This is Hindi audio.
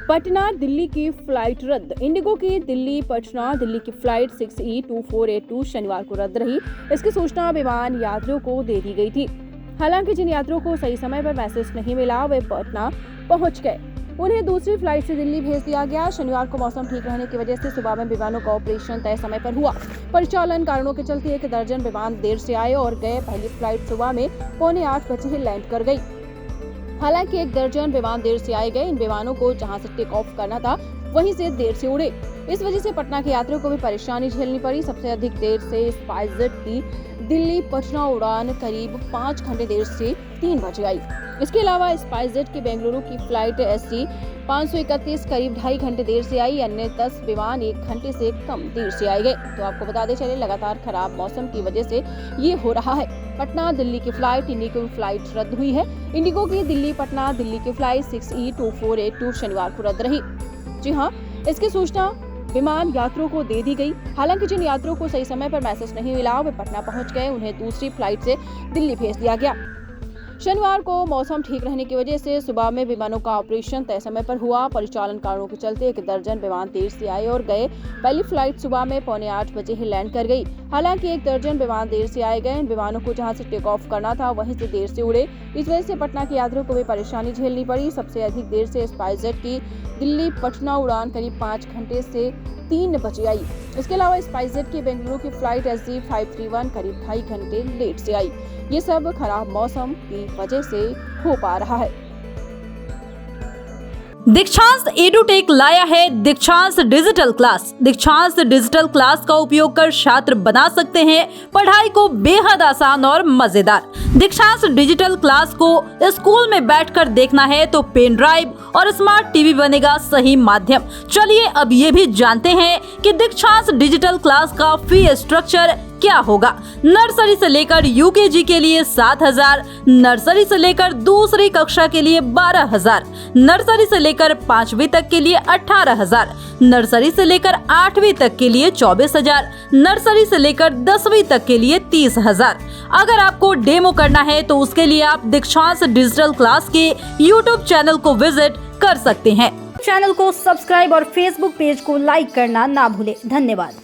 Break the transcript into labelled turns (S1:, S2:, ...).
S1: पटना दिल्ली की फ्लाइट रद्द। इंडिगो की दिल्ली पटना दिल्ली की फ्लाइट 6E2482 शनिवार को रद्द रही। इसकी सूचना विमान यात्रियों को दे दी गई थी। हालांकि जिन यात्रियों को सही समय पर मैसेज नहीं मिला वे पटना पहुंच गए। उन्हें दूसरी फ्लाइट से दिल्ली भेज दिया गया। शनिवार को मौसम ठीक रहने की वजह से सुबह में विमानों का ऑपरेशन तय समय पर हुआ। परिचालन कारणों के चलते 1 दर्जन विमान देर से आए और गए। पहली फ्लाइट सुबह में 7:45 बजे लैंड कर गई। हालांकि 1 दर्जन विमान देर से आए गए। इन विमानों को जहां से टेक ऑफ करना था वहीं से देर से उड़े। इस वजह से पटना के यात्रियों को भी परेशानी झेलनी पड़ी। सबसे अधिक देर से स्पाइसजेट की दिल्ली पटना उड़ान करीब 5 घंटे देर से 3 बजे आई। इसके अलावा स्पाइसजेट की बेंगलुरु की फ्लाइट SG 531 करीब 2.5 घंटे देर से आई। अन्य 10 विमान 1 घंटे से कम देर से आए गए। तो आपको बताते चले लगातार खराब मौसम की वजह से ये हो रहा है। पटना दिल्ली की फ्लाइट इंडिगो की फ्लाइट रद्द हुई है। इंडिगो की दिल्ली पटना दिल्ली की फ्लाइट 6E2482 शनिवार को रद्द रही। जी हाँ, इसकी सूचना विमान यात्रियों को दे दी गई। हालांकि जिन यात्रियों को सही समय पर मैसेज नहीं मिला वे पटना पहुंच गए। उन्हें दूसरी फ्लाइट से दिल्ली भेज दिया गया। शनिवार को मौसम ठीक रहने की वजह से सुबह में विमानों का ऑपरेशन तय समय पर हुआ। परिचालन कारणों के चलते 1 दर्जन विमान देर से आए और गए। पहली फ्लाइट सुबह में 7:45 बजे ही लैंड कर गई। हालांकि 1 दर्जन विमान देर से आए गए। इन विमानों को जहां से टेक ऑफ करना था वहीं से देर से उड़े। इस वजह से पटना के यात्रियों को भी परेशानी झेलनी पड़ी। सबसे अधिक देर से स्पाइसजेट की दिल्ली पटना उड़ान करीब 5 घंटे से 3 बजे आई। इसके अलावा स्पाइसजेट की बेंगलुरु की फ्लाइट SG 531 करीब 2.5 घंटे लेट से आई। ये सब खराब मौसम की वजह से हो पा रहा है।
S2: दीक्षांत एडुटेक लाया है दीक्षांत डिजिटल क्लास। दीक्षांत डिजिटल क्लास का उपयोग कर छात्र बना सकते हैं पढ़ाई को बेहद आसान और मजेदार। दीक्षांत डिजिटल क्लास को स्कूल में बैठकर देखना है तो पेन ड्राइव और स्मार्ट टीवी बनेगा सही माध्यम। चलिए अब ये भी जानते हैं कि दीक्षांत डिजिटल क्लास का फी स्ट्रक्चर क्या होगा। नर्सरी से लेकर UKG के लिए 7,000, नर्सरी से लेकर दूसरी कक्षा के लिए 12,000, नर्सरी से लेकर 5वीं तक के लिए 18,000, नर्सरी से लेकर 8वीं तक के लिए 24,000, नर्सरी से लेकर 10वीं तक के लिए 30,000। अगर आपको डेमो करना है तो उसके लिए आप दीक्षांत डिजिटल क्लास के YouTube चैनल को विजिट कर सकते हैं।
S3: चैनल को सब्सक्राइब और Facebook पेज को लाइक करना ना भूलें। धन्यवाद।